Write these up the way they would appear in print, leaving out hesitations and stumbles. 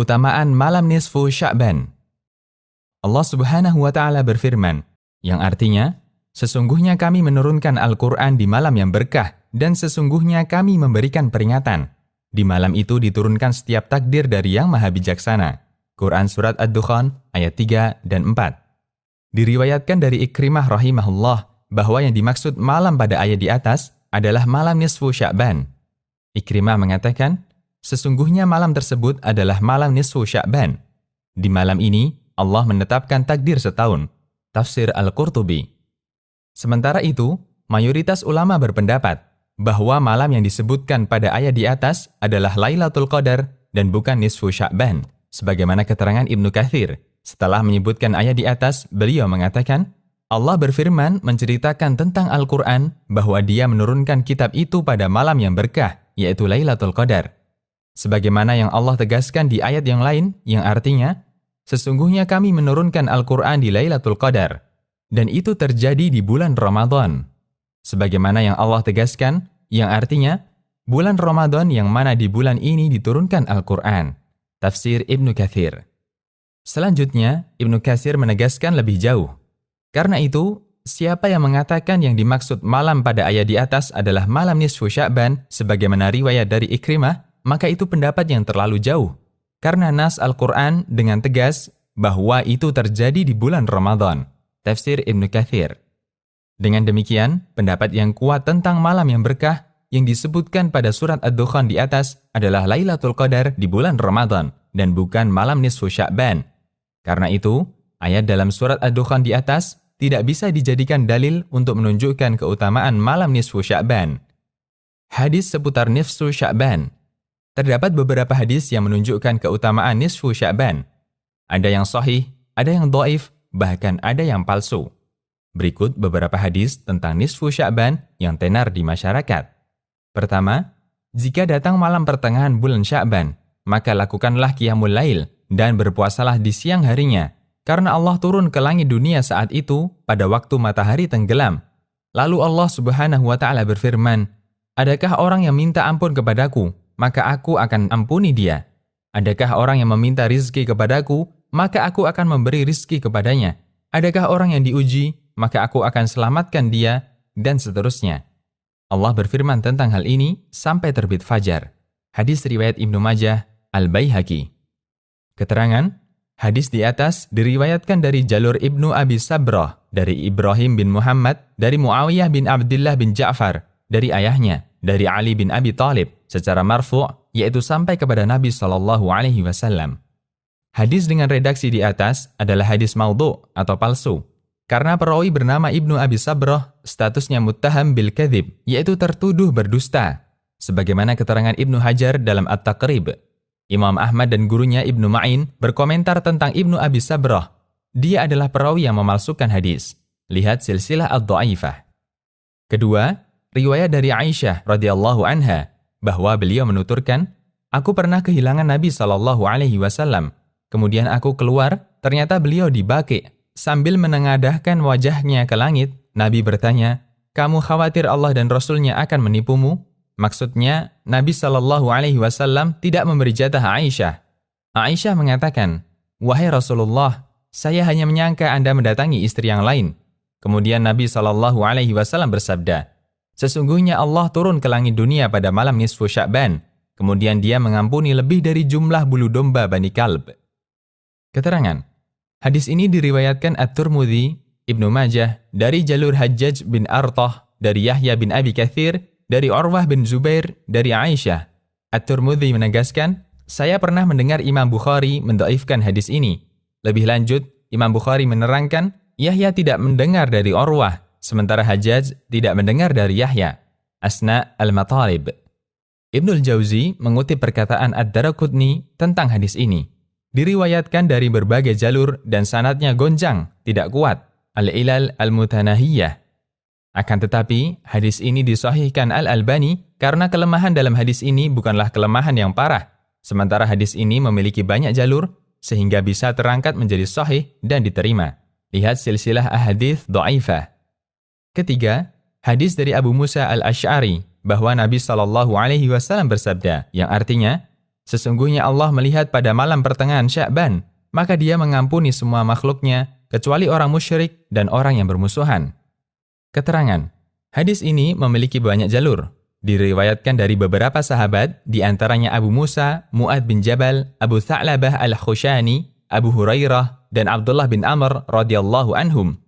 Keutamaan malam nisfu Sya'ban. Allah Subhanahu wa Ta'ala berfirman, yang artinya, sesungguhnya kami menurunkan Al-Quran di malam yang berkah, dan sesungguhnya kami memberikan peringatan. Di malam itu diturunkan setiap takdir dari Yang Maha Bijaksana. Quran Surat Ad-Dukhan ayat 3 dan 4. Diriwayatkan dari Ikrimah rahimahullah bahwa yang dimaksud malam pada ayat di atas adalah malam nisfu Sya'ban. Ikrimah mengatakan, sesungguhnya malam tersebut adalah malam nisfu Sya'ban. Di malam ini, Allah menetapkan takdir setahun. Tafsir Al-Qurtubi. Sementara itu, mayoritas ulama berpendapat bahwa malam yang disebutkan pada ayat di atas adalah Lailatul Qadar dan bukan nisfu Sya'ban. Sebagaimana keterangan Ibnu Katsir, setelah menyebutkan ayat di atas, beliau mengatakan, Allah berfirman menceritakan tentang Al-Quran bahwa Dia menurunkan kitab itu pada malam yang berkah, yaitu Lailatul Qadar. Sebagaimana yang Allah tegaskan di ayat yang lain, yang artinya, sesungguhnya kami menurunkan Al-Quran di Lailatul Qadar, dan itu terjadi di bulan Ramadan. Sebagaimana yang Allah tegaskan, yang artinya, bulan Ramadan yang mana di bulan ini diturunkan Al-Quran. Tafsir Ibnu Katsir. Selanjutnya, Ibnu Katsir menegaskan lebih jauh. Karena itu, siapa yang mengatakan yang dimaksud malam pada ayat di atas adalah malam nisfu Sya'ban, sebagaimana riwayat dari Ikrimah, maka itu pendapat yang terlalu jauh. Karena nas Al-Quran dengan tegas bahwa itu terjadi di bulan Ramadan. Tafsir Ibnu Katsir. Dengan demikian, pendapat yang kuat tentang malam yang berkah yang disebutkan pada surat Ad-Dukhan di atas adalah Lailatul Qadar di bulan Ramadan dan bukan malam nisfu Sya'ban. Karena itu, ayat dalam surat Ad-Dukhan di atas tidak bisa dijadikan dalil untuk menunjukkan keutamaan malam nisfu Sya'ban. Hadis seputar nisfu Sya'ban. Terdapat beberapa hadis yang menunjukkan keutamaan nisfu Sya'ban. Ada yang sahih, ada yang dhaif, bahkan ada yang palsu. Berikut beberapa hadis tentang nisfu Sya'ban yang tenar di masyarakat. Pertama, jika datang malam pertengahan bulan Sya'ban, maka lakukanlah qiyamul lail dan berpuasalah di siang harinya, karena Allah turun ke langit dunia saat itu pada waktu matahari tenggelam. Lalu Allah Subhanahu wa Ta'ala berfirman, adakah orang yang minta ampun kepadaku, maka aku akan ampuni dia. Adakah orang yang meminta rizki kepadaku, maka aku akan memberi rizki kepadanya. Adakah orang yang diuji, maka aku akan selamatkan dia, dan seterusnya. Allah berfirman tentang hal ini sampai terbit fajar. Hadis riwayat Ibnu Majah, Al-Baihaqi. Keterangan, hadis di atas diriwayatkan dari jalur Ibnu Abi Sabrah, dari Ibrahim bin Muhammad, dari Muawiyah bin Abdullah bin Ja'far, dari ayahnya, dari Ali bin Abi Thalib, secara marfu', yaitu sampai kepada Nabi SAW. Hadis dengan redaksi di atas adalah hadis maudhu' atau palsu. Karena perawi bernama Ibnu Abi Sabrah, statusnya muttaham bil kadhib, yaitu tertuduh berdusta. Sebagaimana keterangan Ibnu Hajar dalam At-Taqrib. Imam Ahmad dan gurunya Ibnu Ma'in berkomentar tentang Ibnu Abi Sabrah. Dia adalah perawi yang memalsukan hadis. Lihat silsilah ad-dha'ifah. Kedua, riwayat dari Aisyah radhiyallahu anha bahwa beliau menuturkan, aku pernah kehilangan Nabi SAW. Kemudian aku keluar, ternyata beliau di Baqi'. Sambil menengadahkan wajahnya ke langit, Nabi bertanya, kamu khawatir Allah dan Rasulnya akan menipumu? Maksudnya, Nabi SAW tidak memberi jatah Aisyah. Aisyah mengatakan, wahai Rasulullah, saya hanya menyangka Anda mendatangi istri yang lain. Kemudian Nabi SAW bersabda, sesungguhnya Allah turun ke langit dunia pada malam nisfu Sya'ban. Kemudian dia mengampuni lebih dari jumlah bulu domba Bani Kalb. Keterangan, hadis ini diriwayatkan At-Tirmidzi, Ibnu Majah, dari jalur Hajjaj bin Artah, dari Yahya bin Abi Katsir, dari Urwah bin Zubair, dari Aisyah. At-Tirmidzi menegaskan, saya pernah mendengar Imam Bukhari mendhaifkan hadis ini. Lebih lanjut, Imam Bukhari menerangkan, Yahya tidak mendengar dari Urwah, sementara Hajjaj tidak mendengar dari Yahya. Asna al-Matalib. Ibnul Jauzi mengutip perkataan Ad-Daraqutni tentang hadis ini. Diriwayatkan dari berbagai jalur dan sanadnya gonjang, tidak kuat. Al-Ilal al-Mutanahiyah. Akan tetapi, hadis ini disahihkan Al-Albani karena kelemahan dalam hadis ini bukanlah kelemahan yang parah. Sementara hadis ini memiliki banyak jalur, sehingga bisa terangkat menjadi sahih dan diterima. Lihat silsilah ahadits dha'ifah. Ketiga, hadis dari Abu Musa al-Asy'ari bahwa Nabi SAW bersabda, yang artinya, Sesungguhnya Allah melihat pada malam pertengahan Sya'ban, maka Dia mengampuni semua makhluknya, kecuali orang musyrik dan orang yang bermusuhan. Keterangan. Hadis ini memiliki banyak jalur. Diriwayatkan dari beberapa sahabat, di antaranya Abu Musa, Mu'ad bin Jabal, Abu Tha'labah al-Khushani, Abu Hurairah, dan Abdullah bin Amr radhiyallahu anhum.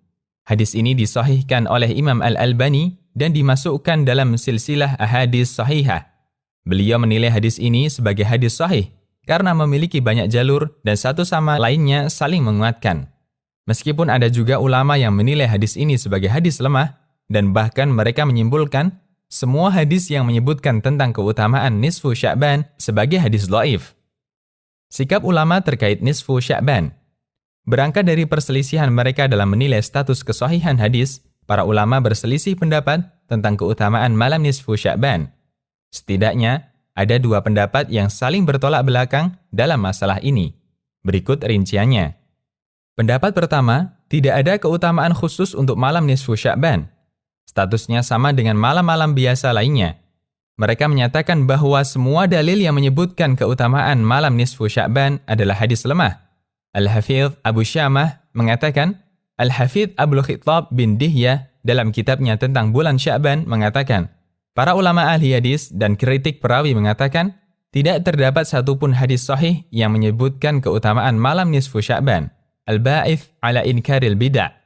Hadis ini disahihkan oleh Imam Al-Albani dan dimasukkan dalam silsilah ahadits sahihah. Beliau menilai hadis ini sebagai hadis sahih karena memiliki banyak jalur dan satu sama lainnya saling menguatkan. Meskipun ada juga ulama yang menilai hadis ini sebagai hadis lemah dan bahkan mereka menyimpulkan semua hadis yang menyebutkan tentang keutamaan nisfu Sya'ban sebagai hadis dhaif. Sikap ulama terkait nisfu Sya'ban. Berangkat dari perselisihan mereka dalam menilai status kesahihan hadis, para ulama berselisih pendapat tentang keutamaan malam nisfu Sya'ban. Setidaknya, ada dua pendapat yang saling bertolak belakang dalam masalah ini. Berikut rinciannya. Pendapat pertama, tidak ada keutamaan khusus untuk malam nisfu Sya'ban. Statusnya sama dengan malam-malam biasa lainnya. Mereka menyatakan bahwa semua dalil yang menyebutkan keutamaan malam nisfu Sya'ban adalah hadis lemah. Al-Hafidh Abu Syamah mengatakan, Al-Hafidh Abul Khittab bin Dihyah dalam kitabnya tentang bulan Sya'ban mengatakan, para ulama ahli hadis dan kritik perawi mengatakan, tidak terdapat satupun hadis sahih yang menyebutkan keutamaan malam nisfu Sya'ban. Al-Ba'ith ala inkaril bid'ah.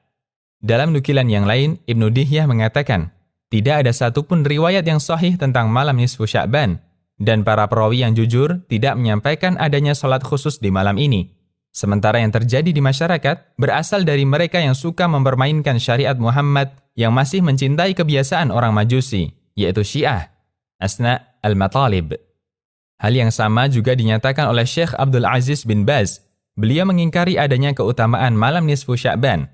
Dalam nukilan yang lain, Ibnu Dihyah mengatakan, tidak ada satupun riwayat yang sahih tentang malam nisfu Sya'ban, dan para perawi yang jujur tidak menyampaikan adanya salat khusus di malam ini. Sementara yang terjadi di masyarakat berasal dari mereka yang suka mempermainkan syariat Muhammad yang masih mencintai kebiasaan orang Majusi, yaitu Syiah, Asna al-Matalib. Hal yang sama juga dinyatakan oleh Syekh Abdul Aziz bin Baz. Beliau mengingkari adanya keutamaan malam nisfu Sya'ban.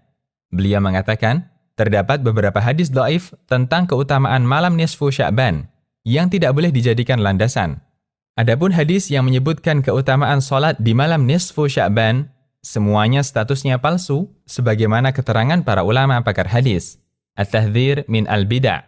Beliau mengatakan, terdapat beberapa hadis dhaif tentang keutamaan malam nisfu Sya'ban yang tidak boleh dijadikan landasan. Adapun hadis yang menyebutkan keutamaan salat di malam nisfu Sya'ban, semuanya statusnya palsu sebagaimana keterangan para ulama pakar hadis. At-Tahdhir min al-Bid'ah.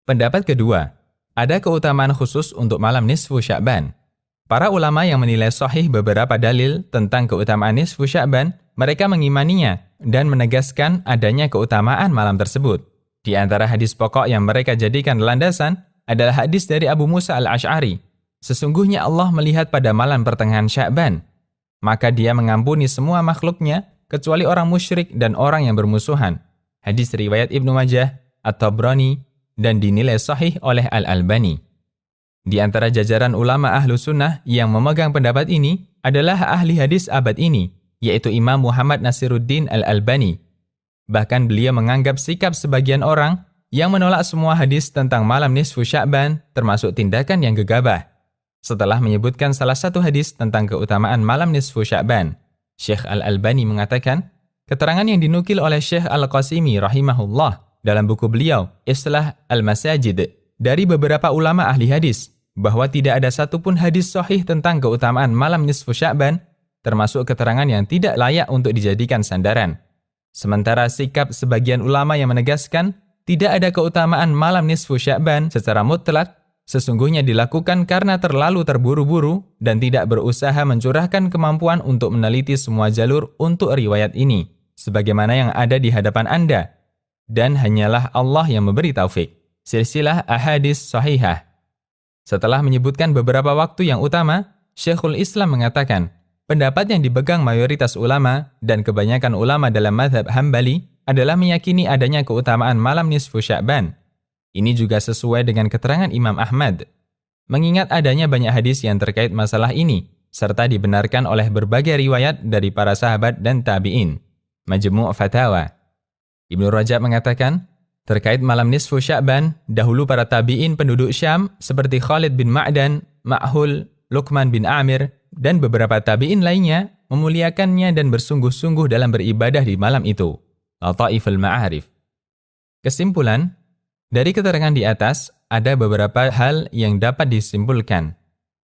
Pendapat kedua, ada keutamaan khusus untuk malam nisfu Sya'ban. Para ulama yang menilai sahih beberapa dalil tentang keutamaan nisfu Sya'ban, mereka mengimaninya dan menegaskan adanya keutamaan malam tersebut. Di antara hadis pokok yang mereka jadikan landasan adalah hadis dari Abu Musa al-Ash'ari. Sesungguhnya Allah melihat pada malam pertengahan Sya'ban, maka Dia mengampuni semua makhluknya kecuali orang musyrik dan orang yang bermusuhan. Hadis riwayat Ibnu Majah, At-Tabrani, dan dinilai sahih oleh Al-Albani. Di antara jajaran ulama ahlu sunnah yang memegang pendapat ini adalah ahli hadis abad ini, yaitu Imam Muhammad Nasiruddin Al-Albani. Bahkan beliau menganggap sikap sebagian orang yang menolak semua hadis tentang malam nisfu Sya'ban termasuk tindakan yang gegabah. Setelah menyebutkan salah satu hadis tentang keutamaan malam nisfu Sya'ban, Syekh Al-Albani mengatakan, keterangan yang dinukil oleh Syekh Al-Qasimi rahimahullah dalam buku beliau, Islah Al-Masajid, dari beberapa ulama ahli hadis, bahwa tidak ada satupun hadis sahih tentang keutamaan malam nisfu Sya'ban, termasuk keterangan yang tidak layak untuk dijadikan sandaran. Sementara sikap sebagian ulama yang menegaskan tidak ada keutamaan malam nisfu Sya'ban secara mutlak, sesungguhnya dilakukan karena terlalu terburu-buru dan tidak berusaha mencurahkan kemampuan untuk meneliti semua jalur untuk riwayat ini, sebagaimana yang ada di hadapan Anda. Dan hanyalah Allah yang memberi taufik. Silsilah ahadits sahihah. Setelah menyebutkan beberapa waktu yang utama, Syekhul Islam mengatakan, pendapat yang dipegang mayoritas ulama dan kebanyakan ulama dalam mazhab Hambali adalah meyakini adanya keutamaan malam nisfu Sya'ban. Ini juga sesuai dengan keterangan Imam Ahmad. Mengingat adanya banyak hadis yang terkait masalah ini, serta dibenarkan oleh berbagai riwayat dari para sahabat dan tabi'in. Majmu' Fatawa. Ibnu Rajab mengatakan, terkait malam nisfu Sya'ban, dahulu para tabi'in penduduk Syam seperti Khalid bin Ma'dan, Ma'hul, Luqman bin Amir, dan beberapa tabi'in lainnya memuliakannya dan bersungguh-sungguh dalam beribadah di malam itu. Lataiful Ma'arif. Kesimpulan, dari keterangan di atas, ada beberapa hal yang dapat disimpulkan.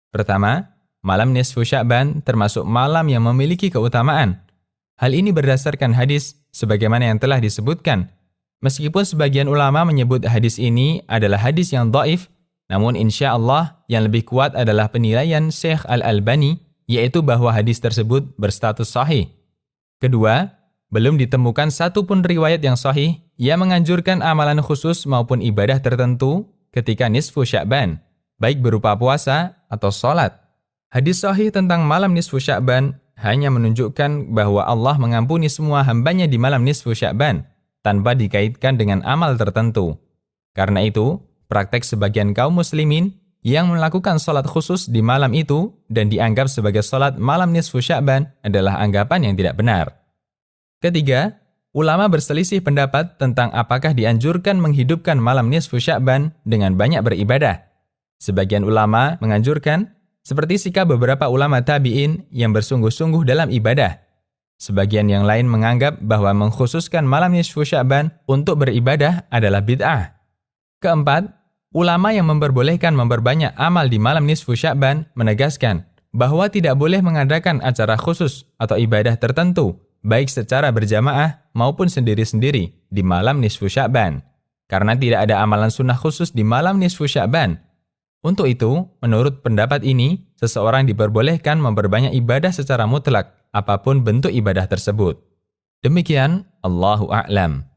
Pertama, malam nisfu Sya'ban termasuk malam yang memiliki keutamaan. Hal ini berdasarkan hadis sebagaimana yang telah disebutkan. Meskipun sebagian ulama menyebut hadis ini adalah hadis yang dhaif, Namun insya Allah yang lebih kuat adalah penilaian Syekh Al-Albani, yaitu bahwa hadis tersebut berstatus sahih. Kedua, belum ditemukan satupun riwayat yang sahih yang menganjurkan amalan khusus maupun ibadah tertentu ketika nisfu Sya'ban, baik berupa puasa atau sholat. Hadis sahih tentang malam nisfu Sya'ban hanya menunjukkan bahwa Allah mengampuni semua hambanya di malam nisfu Sya'ban, tanpa dikaitkan dengan amal tertentu. Karena itu, praktek sebagian kaum muslimin yang melakukan sholat khusus di malam itu dan dianggap sebagai sholat malam nisfu Sya'ban adalah anggapan yang tidak benar. Ketiga, ulama berselisih pendapat tentang apakah dianjurkan menghidupkan malam nisfu Sya'ban dengan banyak beribadah. Sebagian ulama menganjurkan, seperti sikap beberapa ulama tabi'in yang bersungguh-sungguh dalam ibadah. Sebagian yang lain menganggap bahwa mengkhususkan malam nisfu Sya'ban untuk beribadah adalah bid'ah. Keempat, ulama yang memperbolehkan memperbanyak amal di malam nisfu Sya'ban menegaskan bahwa tidak boleh mengadakan acara khusus atau ibadah tertentu, baik secara berjamaah maupun sendiri-sendiri di malam nisfu Sya'ban, karena tidak ada amalan sunnah khusus di malam nisfu Sya'ban. Untuk itu, menurut pendapat ini, seseorang diperbolehkan memperbanyak ibadah secara mutlak, apapun bentuk ibadah tersebut. Demikian, Allahu a'lam.